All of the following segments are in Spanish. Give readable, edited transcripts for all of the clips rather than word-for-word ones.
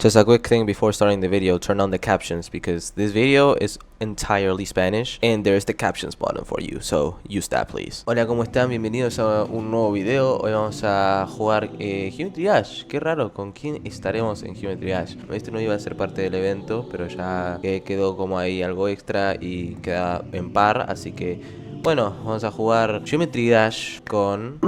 Just a quick thing before starting the video, turn on the captions because this video is entirely Spanish and there's the captions button for you, so use that please. Hola, ¿cómo están? Bienvenidos a un nuevo video. Hoy vamos a jugar Geometry Dash. Qué raro, ¿con quién estaremos en Geometry Dash? Este no iba a ser parte del evento, pero ya quedó como ahí algo extra y queda en par, así que bueno, vamos a jugar Geometry Dash con...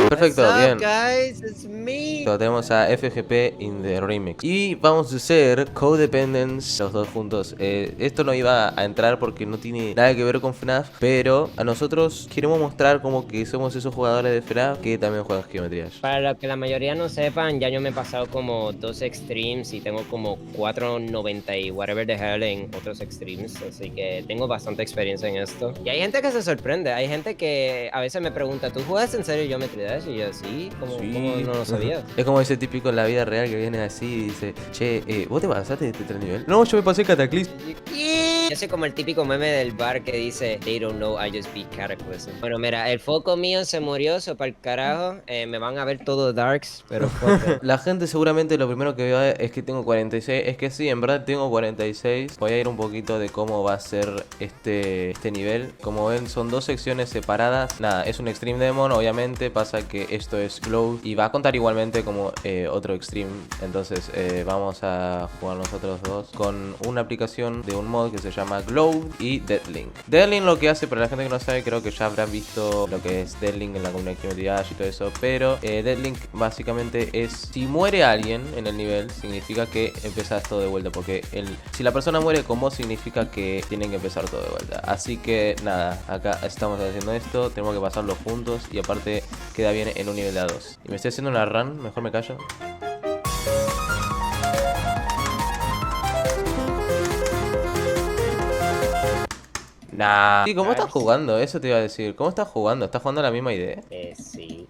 Perfecto, What's bien. up, guys? It's me. Tenemos a FGP in the remix. Y vamos a hacer Codependence los dos juntos. Esto no iba a entrar porque no tiene nada que ver con FNAF, pero a nosotros queremos mostrar como que somos esos jugadores de FNAF que también juegan Geometry Dash. Para lo que la mayoría no sepan, ya yo me he pasado como 2 extremes y tengo como 490 y whatever the hell en otros extremes, así que tengo bastante experiencia en esto. Y hay gente que se sorprende, hay gente que a veces me pregunta, ¿tú juegas en serio Geometry Dash? Y yo, sí, ¿cómo no lo sabías? Es como ese típico en la vida real que viene así y dice, che, ¿vos te pasaste de este 3 nivel? No, yo me pasé Cataclysm. Yo soy como el típico meme del bar que dice, they don't know, I just beat Cataclysm. Bueno, mira, el foco mío se murió, so para el carajo, me van a ver todo darks, pero La gente seguramente lo primero que vea es que tengo 46. Es que sí, en verdad tengo 46. Voy a ir un poquito de cómo va a ser este nivel. Como ven, son dos secciones separadas. Nada, es un Extreme Demon, obviamente. Pasa que esto es Glow y va a contar igualmente como otro Extreme. Entonces vamos a jugar nosotros dos con una aplicación de un mod que se llama Glow y Deadlink. Deadlink lo que hace, para la gente que no sabe, creo que ya habrán visto lo que es Deadlink en la comunidad y todo eso. Pero Deadlink básicamente es, si muere alguien en el nivel, significa que empezás todo de vuelta. Porque si la persona muere con vos, significa que tienen que empezar todo de vuelta. Así que nada, acá estamos haciendo esto. Tenemos que pasarlo juntos y aparte queda bien en un nivel de A2. Y me estoy haciendo una run, mejor me callo. Nah. Sí, ¿cómo estás jugando? Eso te iba a decir. ¿Cómo estás jugando? ¿Estás jugando la misma idea? sí.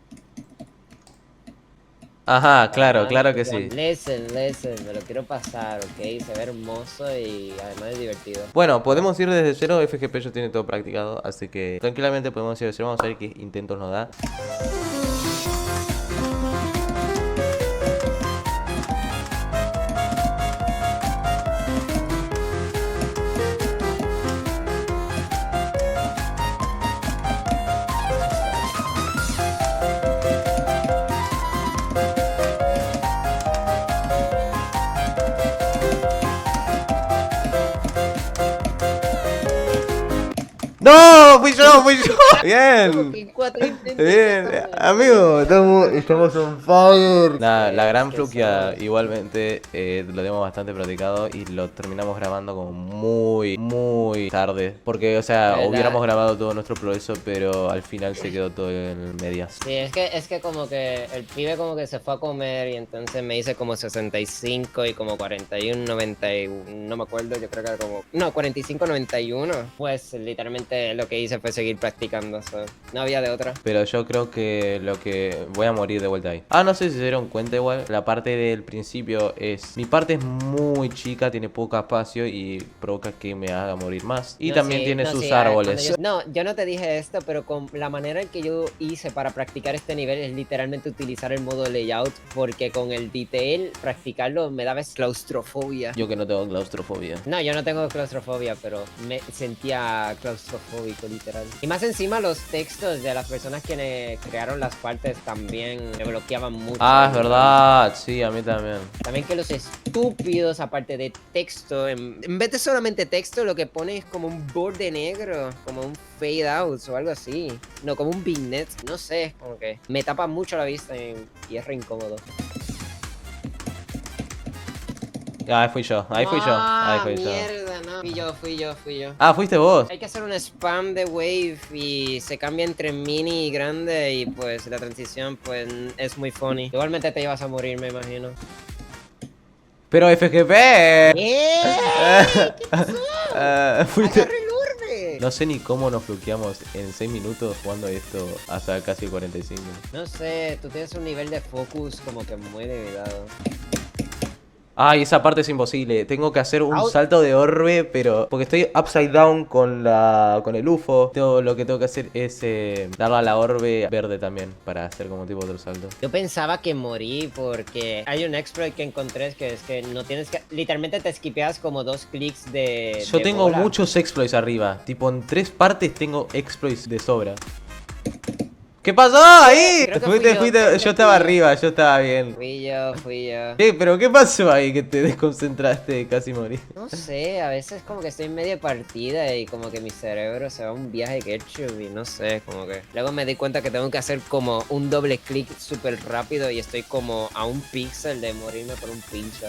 Ajá, claro que sí. Listen, me lo quiero pasar, ¿ok? Se ve hermoso y además es divertido. Bueno, podemos ir desde cero. FGP ya tiene todo practicado, así que tranquilamente podemos ir desde cero. Vamos a ver qué intentos nos da. ¡No! ¡Fui yo! Bien. Bien, amigo, estamos on fire. La gran Flukia igualmente lo tenemos bastante practicado y lo terminamos grabando como muy tarde. Porque, o sea, hubiéramos grabado todo nuestro progreso, pero al final se quedó todo en medias. Sí, es que como que el pibe como que se fue a comer y entonces me hice como 65 y como 41, 91, no me acuerdo, yo creo que era como... No, 45, 91. Pues literalmente lo que hice fue seguir practicando, so, no había de otra. Pero yo creo que lo que voy a morir de vuelta ahí. No sé si se dieron cuenta igual. La parte del principio es... Mi parte es muy chica, tiene poco espacio y provoca que me haga morir más. Y también tiene sus árboles. Yo no te dije esto, pero con la manera en que yo hice para practicar este nivel es literalmente utilizar el modo layout, porque con el detail practicarlo me daba claustrofobia. Yo que no tengo claustrofobia. No, yo no tengo claustrofobia, pero me sentía claustrofóbico literal. Y más encima los textos de las personas que crearon las partes también me bloqueaban mucho. Ah, es verdad, sí, a mí también. También que los estúpidos, aparte de texto, en vez de solamente texto, lo que pone es como un borde negro, como un fade out o algo así. No, como un vignette, no sé, como que me tapa mucho la vista y es re incómodo. Ahí fui yo. Mierda, no. Fui yo. Ah, fuiste vos. Hay que hacer un spam de wave y se cambia entre mini y grande y pues la transición pues es muy funny. Igualmente te ibas a morir, me imagino. Pero FGP. ¿Qué pasó? Fuiste... Agarré el orbe. No sé ni cómo nos bloqueamos en 6 minutos jugando esto hasta casi 45. No sé, tú tienes un nivel de focus como que muy debilitado. Ay, esa parte es imposible. Tengo que hacer un Au. salto de orbe, pero... Porque estoy upside down con el UFO. Lo que tengo que hacer es darle a la orbe verde también. Para hacer como tipo otro salto. Yo pensaba que morí porque hay un exploit que encontré que es que no tienes que... Literalmente te skipeas como 2 clics de... Yo de tengo bola. muchos exploits arriba. Tipo, en 3 partes tengo exploits de sobra. ¿Qué pasó ahí? Creo que fui yo, creo que Yo estaba fui yo. arriba, yo estaba bien. Fui yo. ¿Pero qué pasó ahí que te desconcentraste y casi morí? No sé, a veces como que estoy en media partida y como que mi cerebro se va a un viaje ketchup y no sé, como que... Luego me di cuenta que tengo que hacer como un doble clic súper rápido y estoy como a un píxel de morirme por un pincho.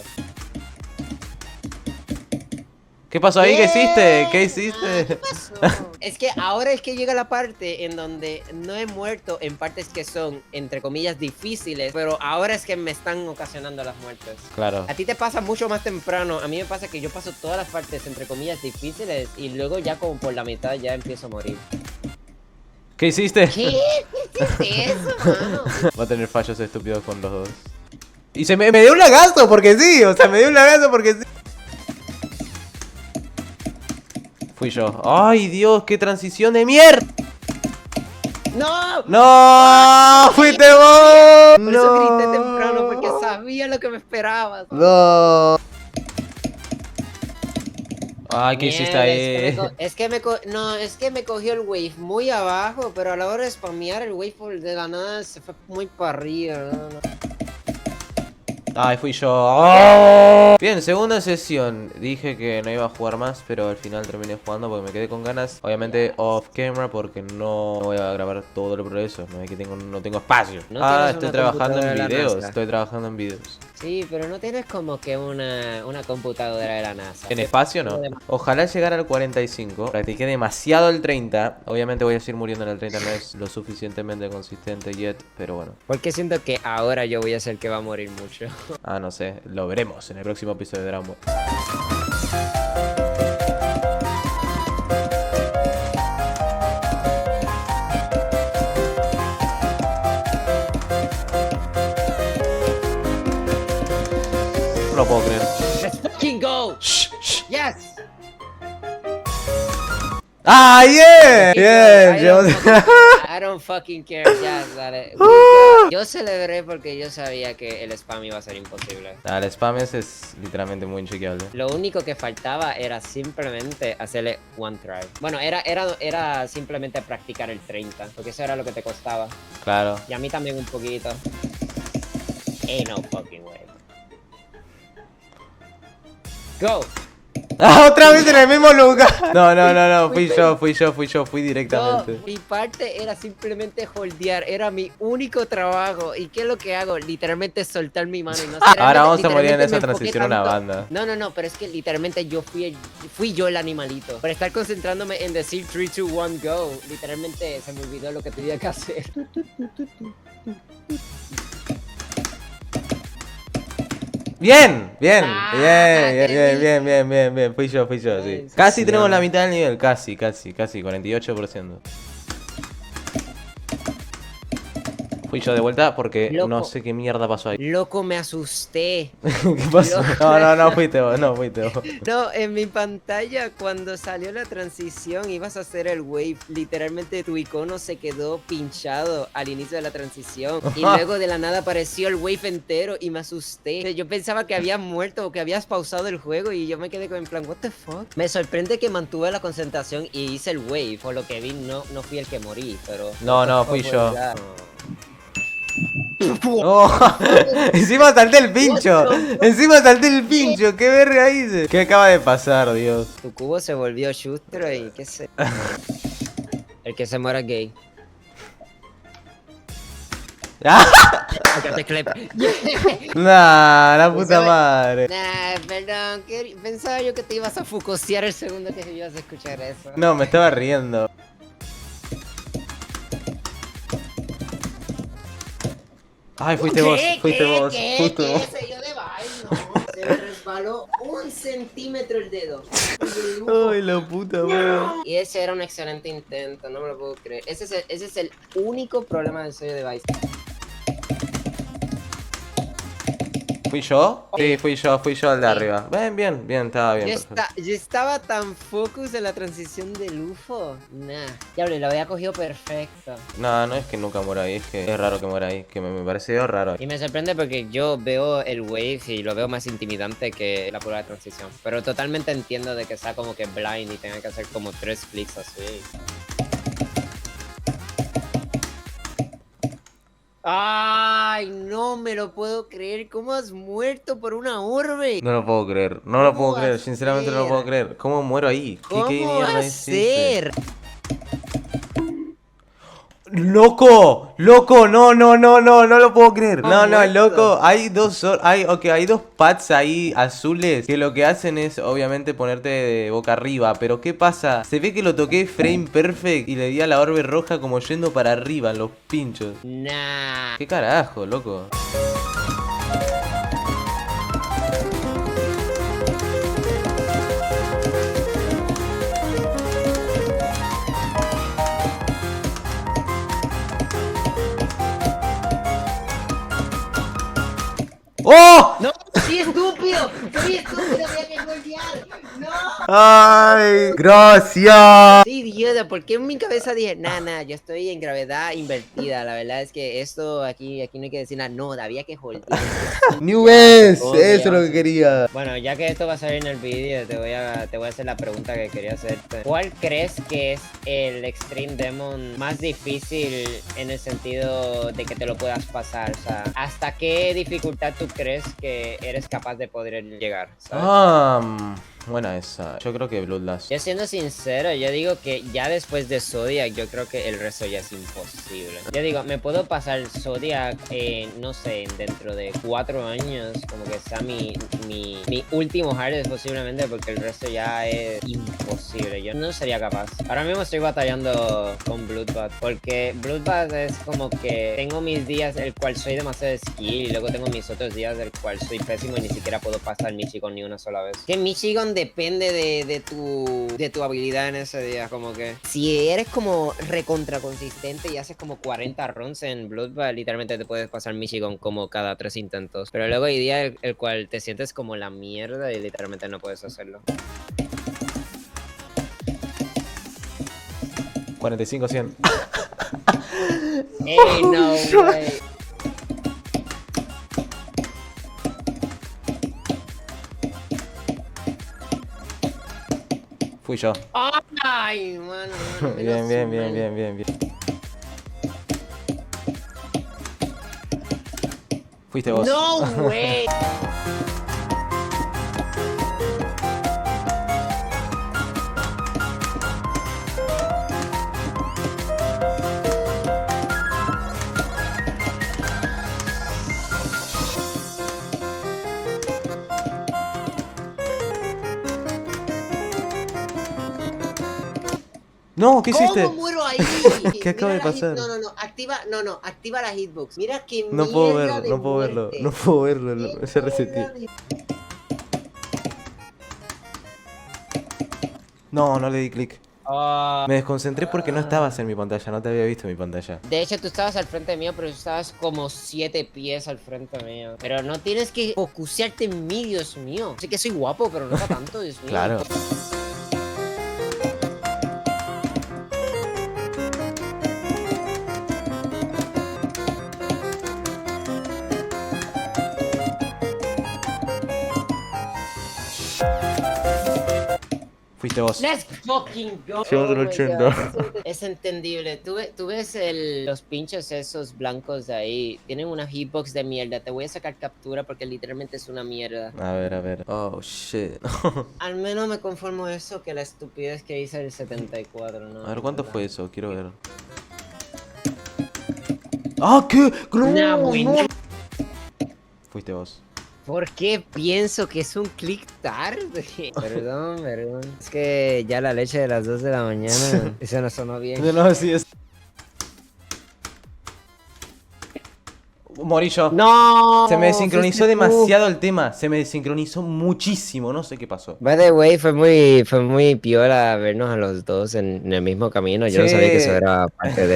¿Qué pasó ahí? ¿Qué hiciste? ¿Qué hiciste? ¿Qué pasó? Es que ahora es que llega la parte en donde no he muerto en partes que son, entre comillas, difíciles, pero ahora es que me están ocasionando las muertes. Claro. A ti te pasa mucho más temprano, a mí me pasa que yo paso todas las partes, entre comillas, difíciles y luego ya como por la mitad ya empiezo a morir. ¿Qué hiciste? ¿Qué? ¿Qué es eso, mano? Va a tener fallos estúpidos con los dos. Y me dio un lagazo porque sí, o sea, me dio un lagazo porque sí. Fui yo. ¡Ay, Dios! ¡Qué transición de mierda! ¡No! ¡No! ¡Fuiste vos! Por eso grité temprano, porque sabía lo que me esperaba. ¡No! Ay, ¿qué hiciste Mierda, ahí? no, es que me cogió el wave muy abajo, pero a la hora de spamear el wave de la nada se fue muy para arriba. No. Ay, fui yo. ¡Oh! Bien, segunda sesión. Dije que no iba a jugar más, pero al final terminé jugando porque me quedé con ganas. Obviamente off camera porque no voy a grabar todo el progreso. No es que no tengo espacio. No tienes Estoy una trabajando en computadora de la videos. NASA. Estoy trabajando en videos. Sí, pero no tienes como que una computadora de la NASA. En espacio no. Ojalá llegara al 45. Practiqué demasiado el 30. Obviamente voy a seguir muriendo en el 30. No es lo suficientemente consistente yet. Pero bueno. Porque siento que ahora yo voy a ser el que va a morir mucho. Ah, no sé. Lo veremos en el próximo episodio de Dragon Ball. No lo puedo creer. Let's fucking go! Shh, shh. Yes! ¡Ah, yeah! Bien, I don't fucking care, ya, dale. Yo celebré porque yo sabía que el spam iba a ser imposible. El spam es literalmente muy inchequeable. Lo único que faltaba era simplemente hacerle one try. Bueno, era simplemente practicar el 30, porque eso era lo que te costaba. Claro. Y a mí también un poquito. Ain't no fucking way. Go! ¡Ah, otra vez en el mismo lugar! No, fui directamente. No, mi parte era simplemente holdear, era mi único trabajo. ¿Y qué es lo que hago? Literalmente soltar mi mano y no sé. Ahora vamos a morir en Literalmente esa me enfoqué transición a una tanto. banda. No, pero es que literalmente yo fui yo el animalito. Por estar concentrándome en decir 3, 2, 1, go. Literalmente se me olvidó lo que tenía que hacer. Bien. Fui yo, sí. Casi tenemos la mitad del nivel, casi, 48%. Fui yo de vuelta porque Loco. no sé qué mierda pasó ahí. Loco, me asusté. ¿Qué pasó? No fuiste vos. No, en mi pantalla cuando salió la transición ibas a hacer el wave, literalmente tu icono se quedó pinchado al inicio de la transición y luego de la nada apareció el wave entero y me asusté. Yo pensaba que habías muerto o que habías pausado el juego y yo me quedé con en plan, what the fuck. Me sorprende que mantuve la concentración y hice el wave, por lo que vi no fui el que morí, pero... No, fui yo. Oh, encima salté el pincho. ¿Qué verga hice? ¿Qué acaba de pasar, Dios? Tu cubo se volvió shustro y qué sé. El que se muera es gay. Nah, la puta madre. Nah, perdón, pensaba yo que te ibas a fucosear el segundo que ibas a escuchar eso. No, me estaba riendo. Ay, fuiste vos. Justo vos. Se yo de vaina, se me resbaló 1 centímetro el dedo. Ay, la puta madre. Y ese era un excelente intento, no me lo puedo creer. Ese es el único problema del sello de Vice. ¿Fui yo? Sí, fui yo el de arriba. Bien, estaba bien. Perfecto. Yo estaba tan focus en la transición del UFO. Nah. Diablo, lo había cogido perfecto. No, no es que nunca muera ahí, es que es raro que muera ahí, que me pareció raro. Y me sorprende porque yo veo el wave y lo veo más intimidante que la prueba de transición. Pero totalmente entiendo de que sea como que blind y tenga que hacer como 3 clics así. Ay, no me lo puedo creer. ¿Cómo has muerto por una orbe? No lo puedo creer, no lo puedo creer, sinceramente no lo puedo creer. ¿Cómo muero ahí? ¿Qué ¿Cómo mierda va a hiciste? ser? ¡Loco! ¡Loco! No lo puedo creer. No, muerto. loco. Hay hay dos pads ahí azules que lo que hacen es obviamente ponerte de boca arriba. Pero ¿qué pasa? Se ve que lo toqué frame perfect y le di a la orbe roja como yendo para arriba en los pinchos. Nah. ¿Qué carajo, loco? ¡Oh! ¡No! ¡Sí, estúpido! ¡Sí, estúpido! ¡Había que golpear! ¡No! ¡Ay! ¡Gracias! Sí, idiota, ¿por qué en mi cabeza dije, nah, yo estoy en gravedad invertida? La verdad es que esto aquí no hay que decir nada. No, había que holdear. New S, Oh, eso es lo que quería. Bueno, ya que esto va a salir en el vídeo, te voy a hacer la pregunta que quería hacerte. ¿Cuál crees que es el Extreme Demon más difícil en el sentido de que te lo puedas pasar? O sea, ¿hasta qué dificultad tú crees que eres capaz de poder llegar? ¿Sabes? Buena esa. Yo creo que Bloodlust. Yo siendo sincero, yo digo que ya después de Zodiac, yo creo que el resto ya es imposible. Yo digo, me puedo pasar Zodiac, no sé, dentro de 4 años, como que sea mi último hardest posiblemente, porque el resto ya es imposible. Yo no sería capaz. Ahora mismo estoy batallando con Bloodbath, porque Bloodbath es como que tengo mis días el cual soy demasiado skill, y luego tengo mis otros días del cual soy pésimo y ni siquiera puedo pasar Michigan ni una sola vez. Que Michigan depende de tu habilidad en ese día, como que si eres como recontra consistente y haces como 40 runs en Bloodbath, literalmente te puedes pasar Michigan como cada 3 intentos, pero luego hay día el cual te sientes como la mierda y literalmente no puedes hacerlo. 45-100. Hey, no way. Fui yo. Ay, mano. Bien. Fuiste vos. No way. No, ¿qué hiciste? ¿Cómo muero ahí? ¿Qué acaba de pasar? Activa la hitbox. Mira qué No puedo mierda verlo, de no puedo verlo, muerte. no puedo verlo, Qué se reseteó. mierda de- No le di clic. Ah. Me desconcentré porque no estabas en mi pantalla, no te había visto en mi pantalla. De hecho, tú estabas al frente mío, pero tú estabas como 7 pies al frente mío. Pero no tienes que focusearte en mí, Dios mío. Sé que soy guapo, pero no para tanto, Dios mío. Claro. Fuiste vos. Let's fucking go. Llegamos al Oh my 80. God. Es entendible. Tú ves los pinchos esos blancos de ahí. Tienen una hitbox de mierda. Te voy a sacar captura porque literalmente es una mierda. A ver. Oh, shit. Al menos me conformo eso que la estupidez que hice el 74, ¿no? A ver, ¿cuánto fue eso? Quiero ver. ¡Ah, qué! Nah, bueno. Fuiste vos. ¿Por qué pienso que es un clic tarde? Perdón. Es que ya la leche de las 2 de la mañana. Eso no sonó bien. No, sí es. Morí yo. No. Se me desincronizó fuiste tú. demasiado el tema. Se me desincronizó muchísimo. No sé qué pasó. By the way, fue muy piola vernos a los dos en el mismo camino. Yo no sabía que eso Sí. era parte de.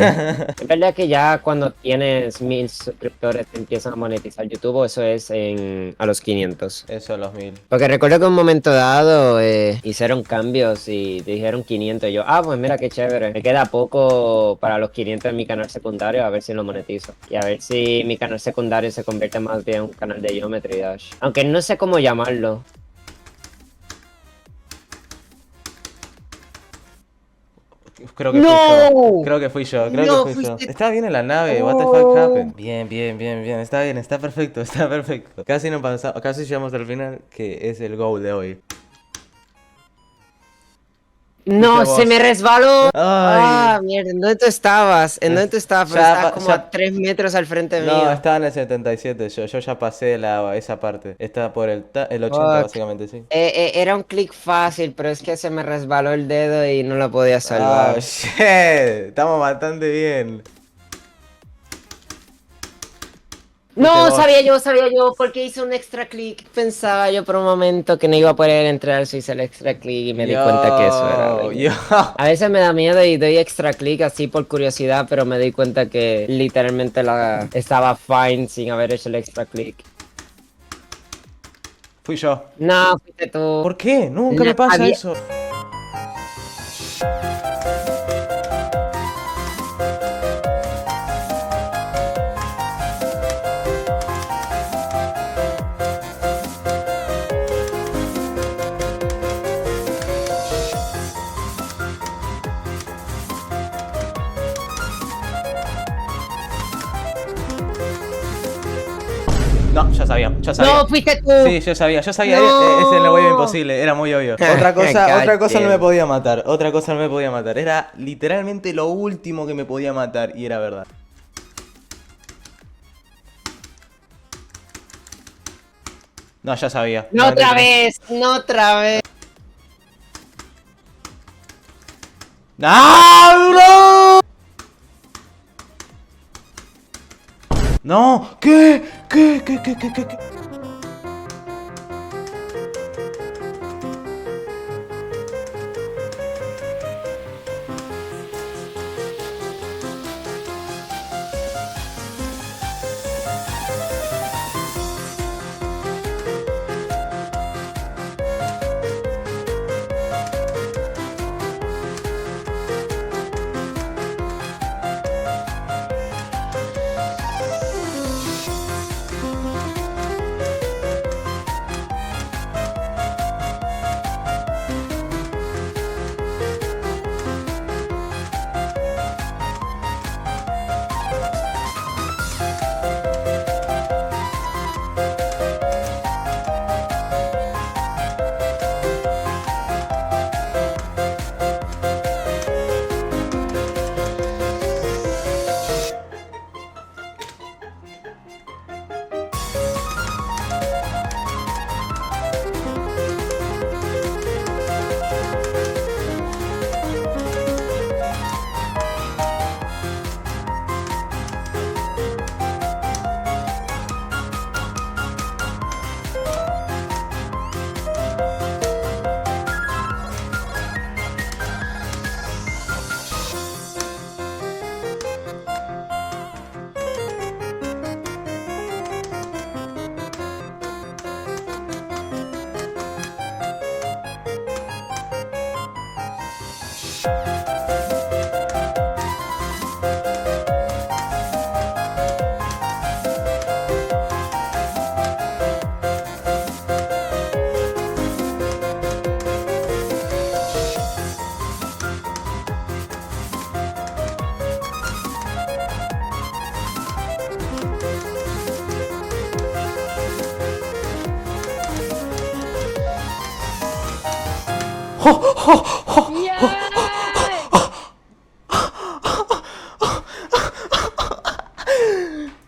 Es verdad que ya cuando tienes 1000 suscriptores te empiezan a monetizar YouTube, o eso es a los 500. Eso, los 1000. Porque recuerdo que en un momento dado hicieron cambios y dijeron 500. Y yo, pues mira qué chévere. Me queda poco para los 500 en mi canal secundario, a ver si lo monetizo. Y a ver si mi canal secundario se convierte más bien en un canal de Geometry Dash. Aunque no sé cómo llamarlo. Creo que fui ¡No! yo. Creo que fui yo. Creo No, que fui yo. fuiste- Estaba bien en la nave. What the Oh. fuck happened? Bien, bien, bien, bien. Está bien, está perfecto, está perfecto. Casi no pasamos, casi llegamos al final, que es el goal de hoy. No, Fuiste se vos. me resbaló. Ay. Mierda, ¿en dónde tú estabas? ¿En dónde tú estabas? Pero Ya estabas pa- como ya- a 3 metros al frente No, mío. estaba en el 77. Yo ya pasé esa parte. Está por el 80, Fuck. básicamente, sí. Era un clic fácil, pero es que se me resbaló el dedo y no lo podía Ah, salvar. shit. Estamos bastante bien. No, Fuiste vos. sabía yo, porque hice un extra clic. Pensaba yo por un momento que no iba a poder entrar, si hice el extra clic y me di cuenta que eso era. Yo. A veces me da miedo y doy extra clic así por curiosidad, pero me di cuenta que literalmente estaba fine sin haber hecho el extra clic. Fui yo. No, fuiste tú. ¿Por qué? Nunca No, me pasa había- eso. No, ya sabía, ya sabía. No, fuiste tú. Sí, yo sabía. No. Es el huevo imposible, era muy obvio. Otra cosa no me Caché. podía matar. Otra cosa no me podía matar. Era literalmente lo último que me podía matar y era verdad. No, ya sabía. No otra 93. vez, no otra vez. ¡No, bro! No, ¿qué? ¿Qué?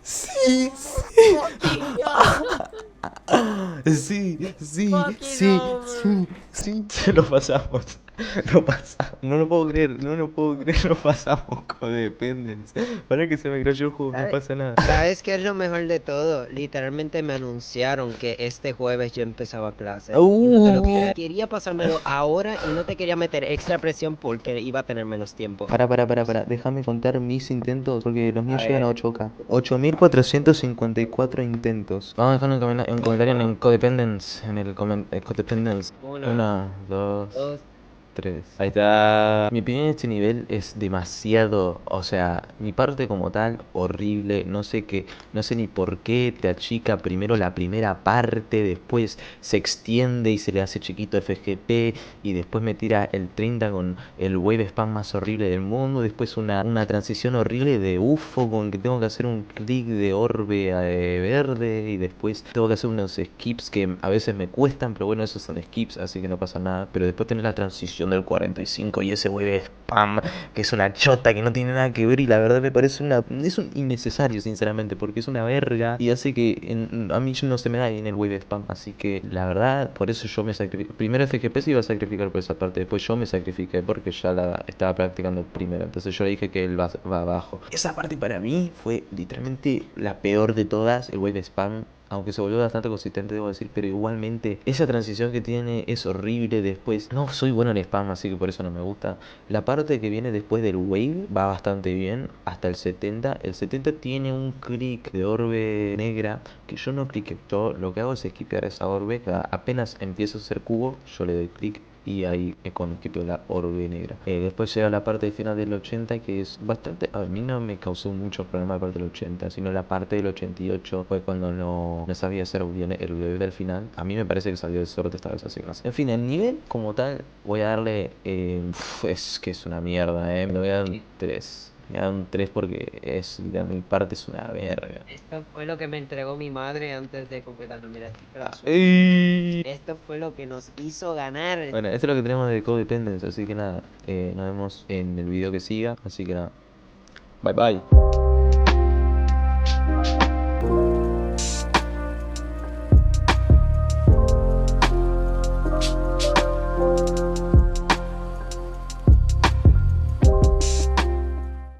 Sí, sí, sí, Fucking sí, over. sí, sí, se lo pasamos. Lo pasamos, no lo puedo creer, no lo puedo creer, lo pasamos Codependence. Para que se me crashó el juego, no ¿Sabes? pasa nada. ¿Sabes qué es lo mejor de todo? Literalmente me anunciaron que este jueves yo empezaba clase. Y no te lo quería pasármelo ahora y no te quería meter extra presión porque iba a tener menos tiempo. Para, déjame contar mis intentos, porque los míos A llegan a ver. 8K. 8454 intentos. Vamos a dejar un comentario en Codependence, en el Codependence. Una, Una, dos, dos. 3. Ahí está. Mi opinión en este nivel es demasiado, o sea, mi parte como tal, horrible. No sé qué, no sé ni por qué te achica primero la primera parte, después se extiende y se le hace chiquito FGP y después me tira el 30 con el wave spam más horrible del mundo. Después una transición horrible de UFO con que tengo que hacer un clic de orbe verde y después tengo que hacer unos skips que a veces me cuestan, pero bueno, esos son skips, así que no pasa nada. Pero después tener la transición del 45 y ese wave spam, que es una chota que no tiene nada que ver y la verdad me parece es un innecesario, sinceramente, porque es una verga y hace que a mí no se me da bien el wave spam, así que la verdad, por eso yo me sacrifico. Primero FGP se iba a sacrificar por esa parte, después yo me sacrifiqué porque ya la estaba practicando primero, entonces yo le dije que él va abajo. Esa parte para mí fue literalmente la peor de todas, el wave spam. Aunque se volvió bastante consistente, debo decir, pero igualmente esa transición que tiene es horrible. Después, no soy bueno en spam, así que por eso no me gusta. La parte que viene después del wave va bastante bien, hasta el 70. El 70 tiene un clic de orbe negra que yo no clique. Yo lo que hago es skipear esa orbe. Apenas empiezo a hacer cubo, yo le doy clic y ahí con esquipeo la orbe negra. Después llega la parte final del 80 que es bastante... A mí no me causó mucho problema la parte del 80, sino la parte del 88 fue cuando no sabía hacer bien el bebé del final. A mí me parece que salió de sorte esta vez, así que no sé. En fin, el nivel como tal voy a darle... es que es una mierda, me lo voy a dar un 3. Me da un 3 porque mi parte es una verga. Esto fue lo que me entregó mi madre antes de completarlo. Mira, este pedazo. ey. Esto fue lo que nos hizo ganar. Bueno, esto es lo que tenemos de Codependence, así que nada, nos vemos en el video que siga, así que nada, bye bye.